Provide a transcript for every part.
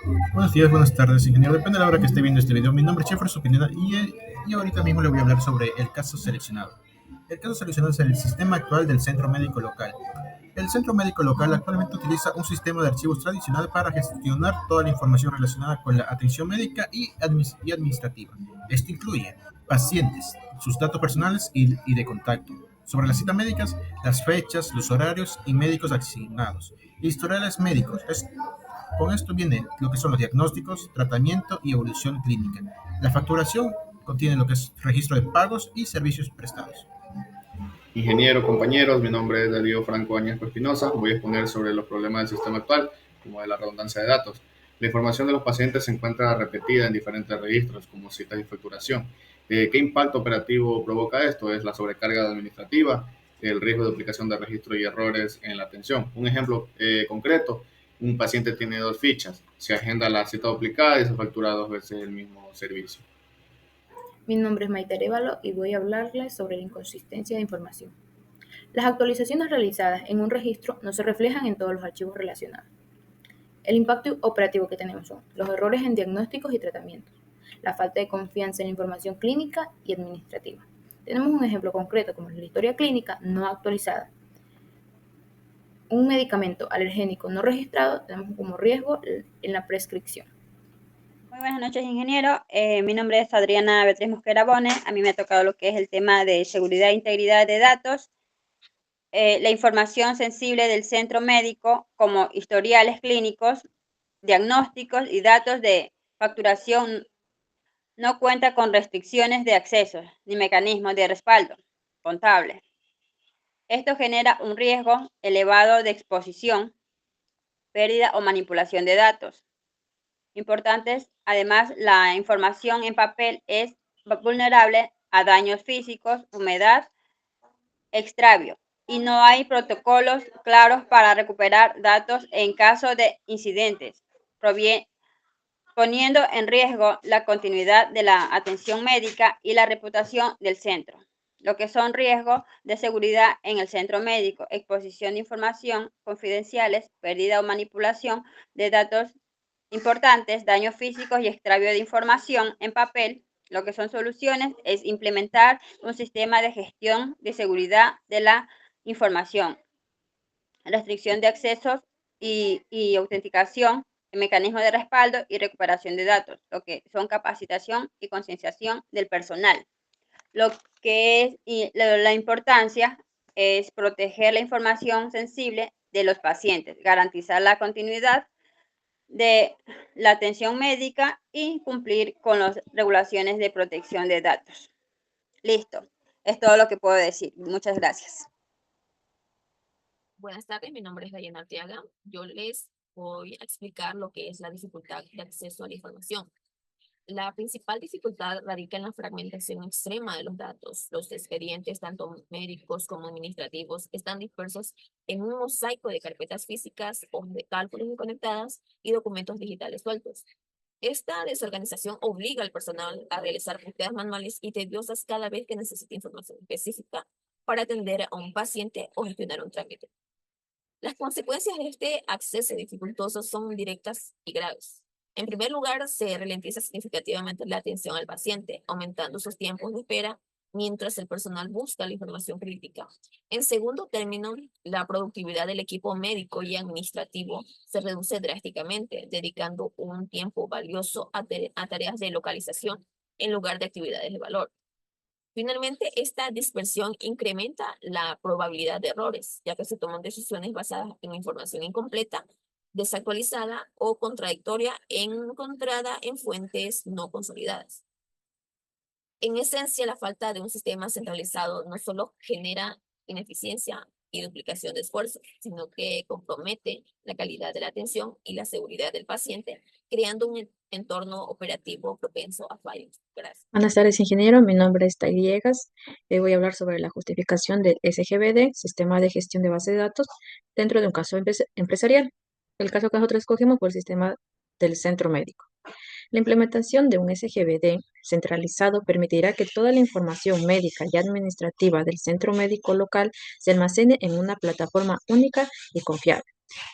Buenos días, buenas tardes, ingeniero. Depende de la hora que esté viendo este video. Mi nombre es Jefferson Pineda y ahorita mismo le voy a hablar sobre el caso seleccionado. El caso seleccionado es el sistema actual del centro médico local. El centro médico local actualmente utiliza un sistema de archivos tradicional para gestionar toda la información relacionada con la atención médica y administrativa. Esto incluye pacientes, sus datos personales y de contacto, sobre las citas médicas, las fechas, los horarios y médicos asignados, historiales médicos. Con esto viene lo que son los diagnósticos, tratamiento y evolución clínica. La facturación contiene lo que es registro de pagos y servicios prestados. Ingeniero, compañeros, mi nombre es Darío Franco Áñez Espinosa. Voy a exponer sobre los problemas del sistema actual, como de la redundancia de datos. La información de los pacientes se encuentra repetida en diferentes registros, como citas y facturación. ¿Qué impacto operativo provoca esto? Es la sobrecarga administrativa, el riesgo de duplicación de registro y errores en la atención. Un ejemplo concreto, un paciente tiene dos fichas, se agenda la cita duplicada y se factura dos veces el mismo servicio. Mi nombre es Maite Arevalo y voy a hablarles sobre la inconsistencia de información. Las actualizaciones realizadas en un registro no se reflejan en todos los archivos relacionados. El impacto operativo que tenemos son los errores en diagnósticos y tratamientos, la falta de confianza en la información clínica y administrativa. Tenemos un ejemplo concreto como la historia clínica no actualizada. Un medicamento alergénico no registrado tenemos como riesgo en la prescripción. Muy buenas noches, ingeniero. Mi nombre es Adriana Beatriz Mosquera Bones. A mí me ha tocado lo que es el tema de seguridad e integridad de datos, la información sensible del centro médico, como historiales clínicos, diagnósticos y datos de facturación, no cuenta con restricciones de acceso ni mecanismos de respaldo contable. Esto genera un riesgo elevado de exposición, pérdida o manipulación de datos importantes. Además, la información en papel es vulnerable a daños físicos, humedad, extravío, y no hay protocolos claros para recuperar datos en caso de incidentes, poniendo en riesgo la continuidad de la atención médica y la reputación del centro. Lo que son riesgos de seguridad en el centro médico, exposición de información confidenciales, pérdida o manipulación de datos importantes, daños físicos y extravío de información en papel. Lo que son soluciones es implementar un sistema de gestión de seguridad de la información, restricción de accesos y autenticación, mecanismos de respaldo y recuperación de datos, lo que son capacitación y concienciación del personal. Lo que es y la importancia es proteger la información sensible de los pacientes, garantizar la continuidad de la atención médica y cumplir con las regulaciones de protección de datos. Listo, es todo lo que puedo decir. Muchas gracias. Buenas tardes, mi nombre es Dayana Arteaga. Yo les voy a explicar lo que es la dificultad de acceso a la información. La principal dificultad radica en la fragmentación extrema de los datos. Los expedientes, tanto médicos como administrativos, están dispersos en un mosaico de carpetas físicas, hojas de cálculos inconectadas y documentos digitales sueltos. Esta desorganización obliga al personal a realizar búsquedas manuales y tediosas cada vez que necesita información específica para atender a un paciente o gestionar un trámite. Las consecuencias de este acceso dificultoso son directas y graves. En primer lugar, se ralentiza significativamente la atención al paciente, aumentando sus tiempos de espera mientras el personal busca la información crítica. En segundo término, la productividad del equipo médico y administrativo se reduce drásticamente, dedicando un tiempo valioso a tareas de localización en lugar de actividades de valor. Finalmente, esta dispersión incrementa la probabilidad de errores, ya que se toman decisiones basadas en información incompleta, desactualizada o contradictoria encontrada en fuentes no consolidadas. En esencia, la falta de un sistema centralizado no solo genera ineficiencia y duplicación de esfuerzos, sino que compromete la calidad de la atención y la seguridad del paciente, creando un entorno operativo propenso a fallos. Gracias. Buenas tardes, ingeniero. Mi nombre es Tai Villegas. Voy a hablar sobre la justificación del SGBD, Sistema de Gestión de Base de Datos, dentro de un caso empresarial. El caso que nosotros escogimos fue el sistema del centro médico. La implementación de un SGBD centralizado permitirá que toda la información médica y administrativa del centro médico local se almacene en una plataforma única y confiable.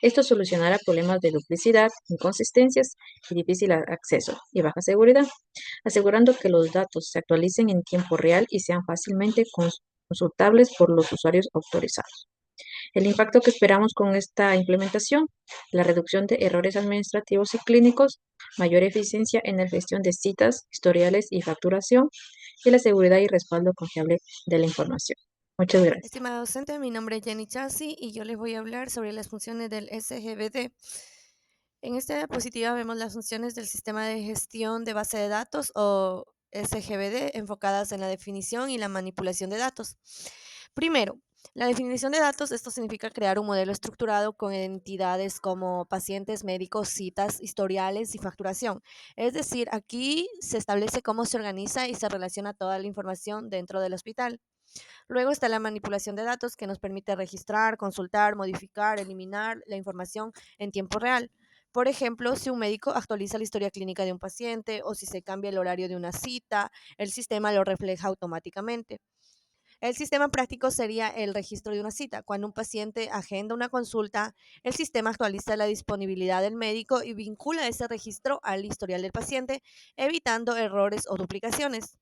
Esto solucionará problemas de duplicidad, inconsistencias y difícil acceso y baja seguridad, asegurando que los datos se actualicen en tiempo real y sean fácilmente consultables por los usuarios autorizados. El impacto que esperamos con esta implementación, la reducción de errores administrativos y clínicos, mayor eficiencia en la gestión de citas, historiales y facturación, y la seguridad y respaldo confiable de la información. Muchas gracias. Estimada docente, mi nombre es Jenny Chassi y yo les voy a hablar sobre las funciones del SGBD. En esta diapositiva vemos las funciones del sistema de gestión de base de datos o SGBD enfocadas en la definición y la manipulación de datos. Primero, la definición de datos, esto significa crear un modelo estructurado con entidades como pacientes, médicos, citas, historiales y facturación. Es decir, aquí se establece cómo se organiza y se relaciona toda la información dentro del hospital. Luego está la manipulación de datos que nos permite registrar, consultar, modificar, eliminar la información en tiempo real. Por ejemplo, si un médico actualiza la historia clínica de un paciente o si se cambia el horario de una cita, el sistema lo refleja automáticamente. El sistema práctico sería el registro de una cita. Cuando un paciente agenda una consulta, el sistema actualiza la disponibilidad del médico y vincula ese registro al historial del paciente, evitando errores o duplicaciones.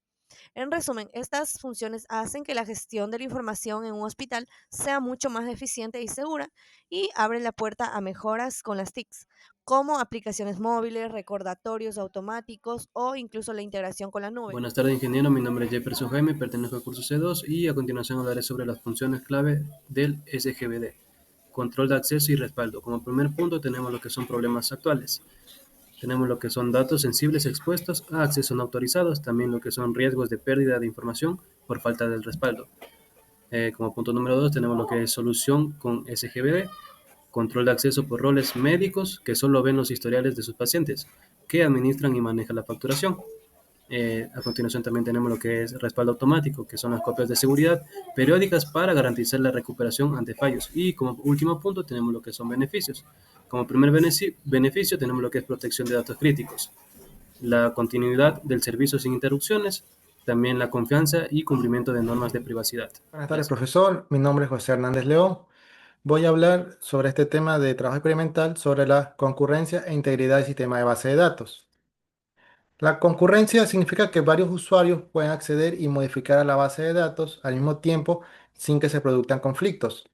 En resumen, estas funciones hacen que la gestión de la información en un hospital sea mucho más eficiente y segura y abren la puerta a mejoras con las TICs, como aplicaciones móviles, recordatorios automáticos o incluso la integración con la nube. Buenas tardes, ingeniero. Mi nombre es Jefferson Jaime, pertenezco al curso C2 y a continuación hablaré sobre las funciones clave del SGBD. Control de acceso y respaldo. Como primer punto tenemos lo que son problemas actuales. Tenemos lo que son datos sensibles expuestos a acceso no autorizados, también lo que son riesgos de pérdida de información por falta del respaldo. Como punto número 2 tenemos lo que es solución con SGBD, control de acceso por roles médicos que solo ven los historiales de sus pacientes, que administran y manejan la facturación. A continuación también tenemos lo que es respaldo automático, que son las copias de seguridad periódicas para garantizar la recuperación ante fallos. Y como último punto tenemos lo que son beneficios. Como primer beneficio tenemos lo que es protección de datos críticos, la continuidad del servicio sin interrupciones, también la confianza y cumplimiento de normas de privacidad. Buenas tardes, profesor. Mi nombre es José Hernández León. Voy a hablar sobre este tema de trabajo experimental sobre la concurrencia e integridad del sistema de base de datos. La concurrencia significa que varios usuarios pueden acceder y modificar a la base de datos al mismo tiempo sin que se produzcan conflictos.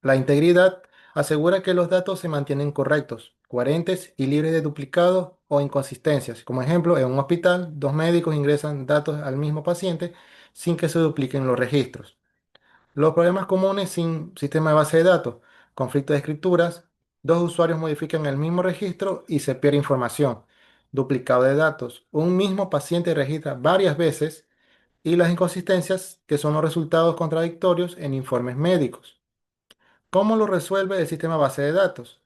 La integridad asegura que los datos se mantienen correctos, coherentes y libres de duplicados o inconsistencias. Como ejemplo, en un hospital, dos médicos ingresan datos al mismo paciente sin que se dupliquen los registros. Los problemas comunes sin sistema de base de datos: conflicto de escrituras, dos usuarios modifican el mismo registro y se pierde información, duplicado de datos, un mismo paciente registra varias veces y las inconsistencias que son los resultados contradictorios en informes médicos. ¿Cómo lo resuelve el sistema base de datos?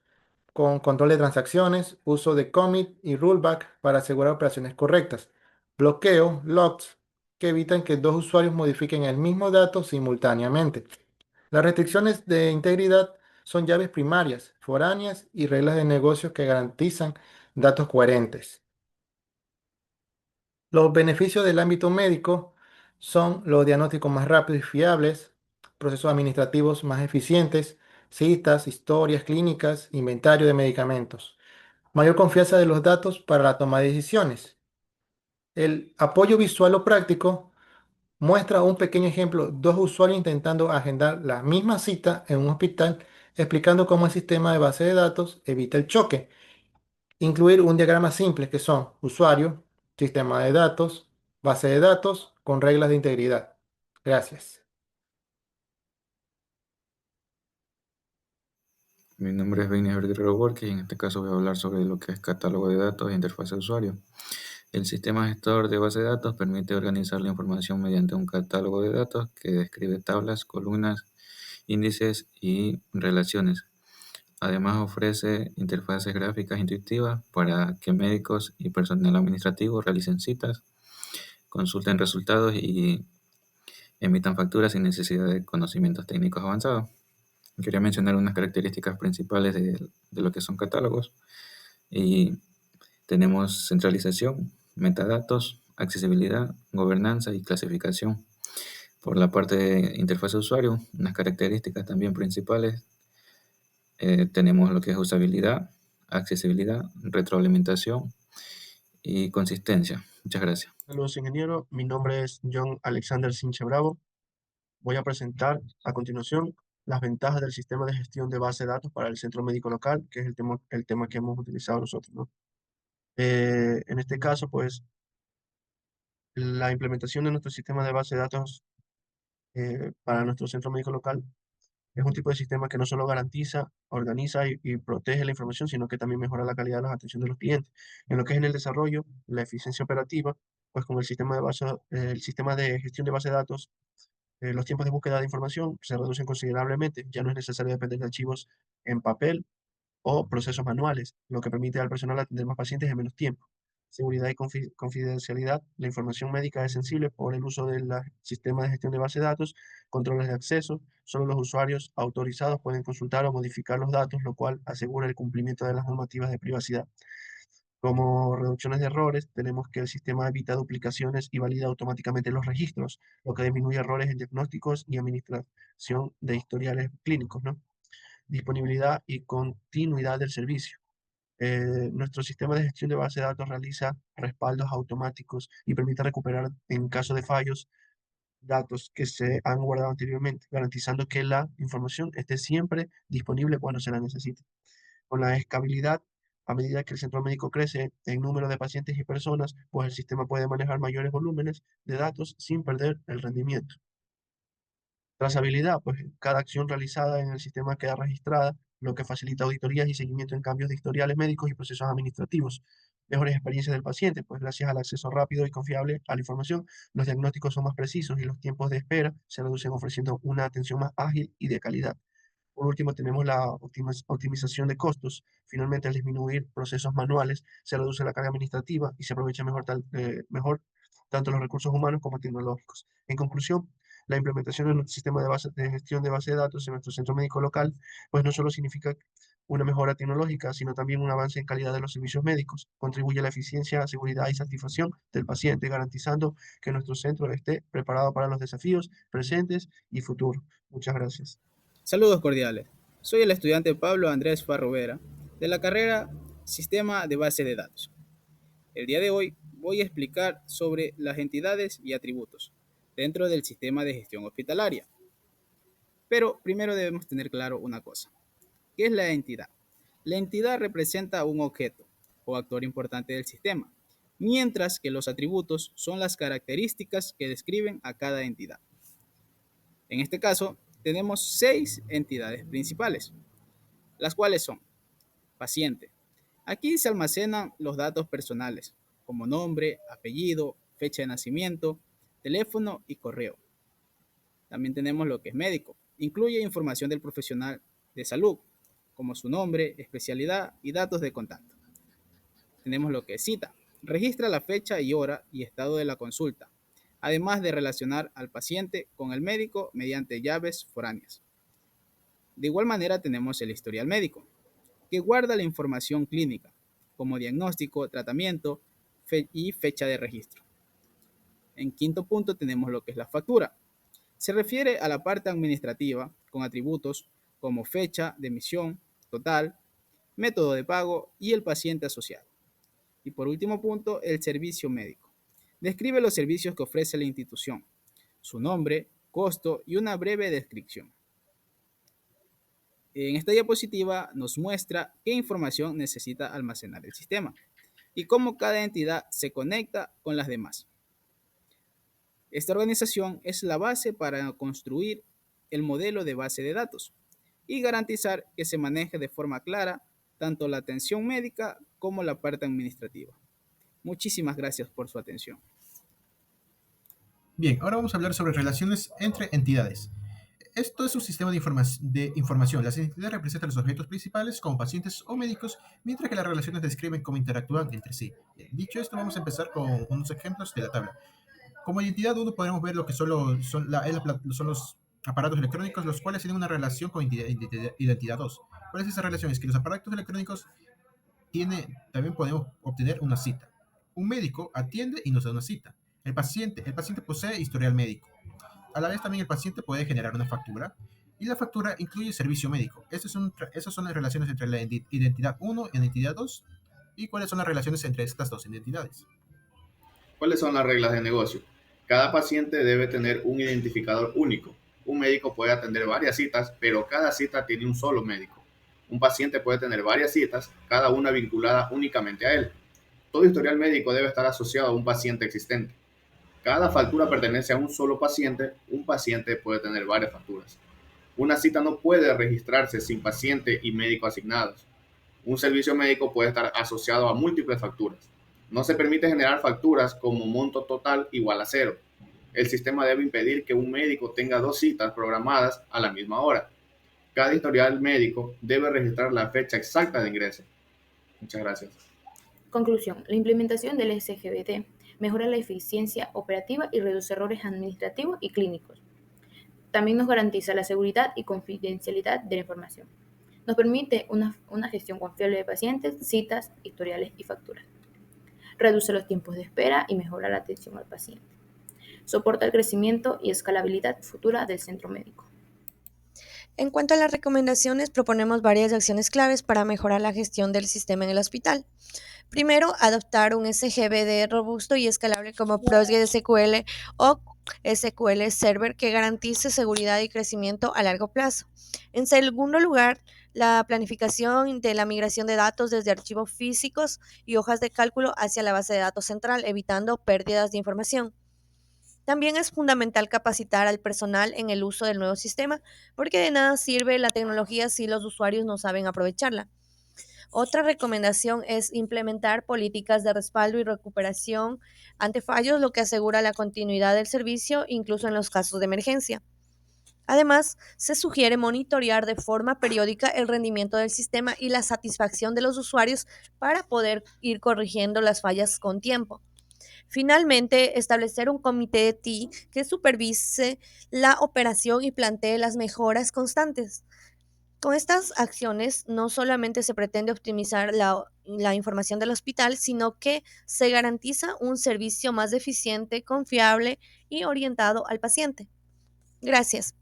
Con control de transacciones, uso de commit y rollback para asegurar operaciones correctas, bloqueo, locks, que evitan que dos usuarios modifiquen el mismo dato simultáneamente. Las restricciones de integridad son llaves primarias, foráneas y reglas de negocios que garantizan datos coherentes. Los beneficios del ámbito médico son los diagnósticos más rápidos y fiables, procesos administrativos más eficientes, citas, historias clínicas, inventario de medicamentos, mayor confianza de los datos para la toma de decisiones. El apoyo visual o práctico muestra un pequeño ejemplo: dos usuarios intentando agendar la misma cita en un hospital, explicando cómo el sistema de base de datos evita el choque. Incluir un diagrama simple que son usuario, sistema de datos, base de datos con reglas de integridad. Gracias. Mi nombre es Beiner Guerrero Borges y en este caso voy a hablar sobre lo que es catálogo de datos e interfaz de usuario. El sistema gestor de base de datos permite organizar la información mediante un catálogo de datos que describe tablas, columnas, índices y relaciones. Además ofrece interfaces gráficas intuitivas para que médicos y personal administrativo realicen citas, consulten resultados y emitan facturas sin necesidad de conocimientos técnicos avanzados. Quería mencionar unas características principales de lo que son catálogos. Y tenemos centralización, metadatos, accesibilidad, gobernanza y clasificación. Por la parte de interfaz de usuario, unas características también principales Tenemos lo que es usabilidad, accesibilidad, retroalimentación y consistencia. Muchas gracias. Saludos, ingeniero. Mi nombre es John Alexander Sinche Bravo. Voy a presentar a continuación las ventajas del sistema de gestión de base de datos para el centro médico local, que es el tema que hemos utilizado nosotros, ¿no? En este caso, pues, la implementación de nuestro sistema de base de datos para nuestro centro médico local es un tipo de sistema que no solo garantiza, organiza y protege la información, sino que también mejora la calidad de la atención de los clientes. En lo que es en el desarrollo, la eficiencia operativa, pues con el sistema de gestión de base de datos, los tiempos de búsqueda de información se reducen considerablemente. Ya no es necesario depender de archivos en papel o procesos manuales, lo que permite al personal atender más pacientes en menos tiempo. Seguridad y confidencialidad. La información médica es sensible por el uso del sistema de gestión de base de datos, controles de acceso. Solo los usuarios autorizados pueden consultar o modificar los datos, lo cual asegura el cumplimiento de las normativas de privacidad. Como reducciones de errores, tenemos que el sistema evita duplicaciones y valida automáticamente los registros, lo que disminuye errores en diagnósticos y administración de historiales clínicos, ¿no? Disponibilidad y continuidad del servicio. Nuestro sistema de gestión de base de datos realiza respaldos automáticos y permite recuperar en caso de fallos datos que se han guardado anteriormente, garantizando que la información esté siempre disponible cuando se la necesite. Con la escalabilidad, a medida que el centro médico crece en número de pacientes y personas, pues el sistema puede manejar mayores volúmenes de datos sin perder el rendimiento. Trazabilidad, pues cada acción realizada en el sistema queda registrada, lo que facilita auditorías y seguimiento en cambios de historiales médicos y procesos administrativos. Mejores experiencias del paciente, pues gracias al acceso rápido y confiable a la información, los diagnósticos son más precisos y los tiempos de espera se reducen ofreciendo una atención más ágil y de calidad. Por último, tenemos la optimización de costos. Finalmente, al disminuir procesos manuales, se reduce la carga administrativa y se aprovecha mejor tanto los recursos humanos como tecnológicos. En conclusión, la implementación de nuestro sistema de gestión de base de datos en nuestro centro médico local, pues no solo significa una mejora tecnológica, sino también un avance en calidad de los servicios médicos. Contribuye a la eficiencia, seguridad y satisfacción del paciente, garantizando que nuestro centro esté preparado para los desafíos presentes y futuros. Muchas gracias. Saludos cordiales. Soy el estudiante Pablo Andrés Farrovera de la carrera Sistema de Base de Datos. El día de hoy voy a explicar sobre las entidades y atributos dentro del sistema de gestión hospitalaria. Pero primero debemos tener claro una cosa. ¿Qué es la entidad? La entidad representa un objeto o actor importante del sistema, mientras que los atributos son las características que describen a cada entidad. En este caso, tenemos 6 entidades principales, las cuales son paciente. Aquí se almacenan los datos personales, como nombre, apellido, fecha de nacimiento, teléfono y correo. También tenemos lo que es médico. Incluye información del profesional de salud, como su nombre, especialidad y datos de contacto. Tenemos lo que es cita. Registra la fecha y hora y estado de la consulta, además de relacionar al paciente con el médico mediante llaves foráneas. De igual manera tenemos el historial médico, que guarda la información clínica, como diagnóstico, tratamiento y fecha de registro. En quinto punto tenemos lo que es la factura. Se refiere a la parte administrativa con atributos como fecha de emisión, total, método de pago y el paciente asociado. Y por último punto, el servicio médico. Describe los servicios que ofrece la institución, su nombre, costo y una breve descripción. En esta diapositiva nos muestra qué información necesita almacenar el sistema y cómo cada entidad se conecta con las demás. Esta organización es la base para construir el modelo de base de datos y garantizar que se maneje de forma clara tanto la atención médica como la parte administrativa. Muchísimas gracias por su atención. Bien, ahora vamos a hablar sobre relaciones entre entidades. Esto es un sistema de información. Las entidades representan los objetos principales como pacientes o médicos, mientras que las relaciones describen cómo interactúan entre sí. Bien, dicho esto, vamos a empezar con unos ejemplos de la tabla. Como entidad 1 podemos ver lo que son los aparatos electrónicos, los cuales tienen una relación con identidad 2. ¿Cuál es esa relación? Es que los aparatos electrónicos también podemos obtener una cita. Un médico atiende y nos da una cita. El paciente posee historial médico. A la vez también el paciente puede generar una factura Y la factura incluye servicio médico. Esas son las relaciones entre la identidad 1 y identidad 2. ¿Y cuáles son las relaciones entre estas dos identidades? ¿Cuáles son las reglas de negocio? Cada paciente debe tener un identificador único. Un médico puede atender varias citas, pero cada cita tiene un solo médico. Un paciente puede tener varias citas, cada una vinculada únicamente a él. Todo historial médico debe estar asociado a un paciente existente. Cada factura pertenece a un solo paciente. Un paciente puede tener varias facturas. Una cita no puede registrarse sin paciente y médico asignados. Un servicio médico puede estar asociado a múltiples facturas. No se permite generar facturas como monto total igual a cero. El sistema debe impedir que un médico tenga dos citas programadas a la misma hora. Cada historial médico debe registrar la fecha exacta de ingreso. Muchas gracias. Conclusión. La implementación del SGBD mejora la eficiencia operativa y reduce errores administrativos y clínicos. También nos garantiza la seguridad y confidencialidad de la información. Nos permite una gestión confiable de pacientes, citas, historiales y facturas. Reduce los tiempos de espera y mejora la atención al paciente. Soporta el crecimiento y escalabilidad futura del centro médico. En cuanto a las recomendaciones, proponemos varias acciones claves para mejorar la gestión del sistema en el hospital. Primero, adoptar un SGBD robusto y escalable como Postgres SQL o SQL Server que garantice seguridad y crecimiento a largo plazo. En segundo lugar, la planificación de la migración de datos desde archivos físicos y hojas de cálculo hacia la base de datos central, evitando pérdidas de información. También es fundamental capacitar al personal en el uso del nuevo sistema, porque de nada sirve la tecnología si los usuarios no saben aprovecharla. Otra recomendación es implementar políticas de respaldo y recuperación ante fallos, lo que asegura la continuidad del servicio, incluso en los casos de emergencia. Además, se sugiere monitorear de forma periódica el rendimiento del sistema y la satisfacción de los usuarios para poder ir corrigiendo las fallas con tiempo. Finalmente, establecer un comité de TI que supervise la operación y plantee las mejoras constantes. Con estas acciones no solamente se pretende optimizar la información del hospital, sino que se garantiza un servicio más eficiente, confiable y orientado al paciente. Gracias.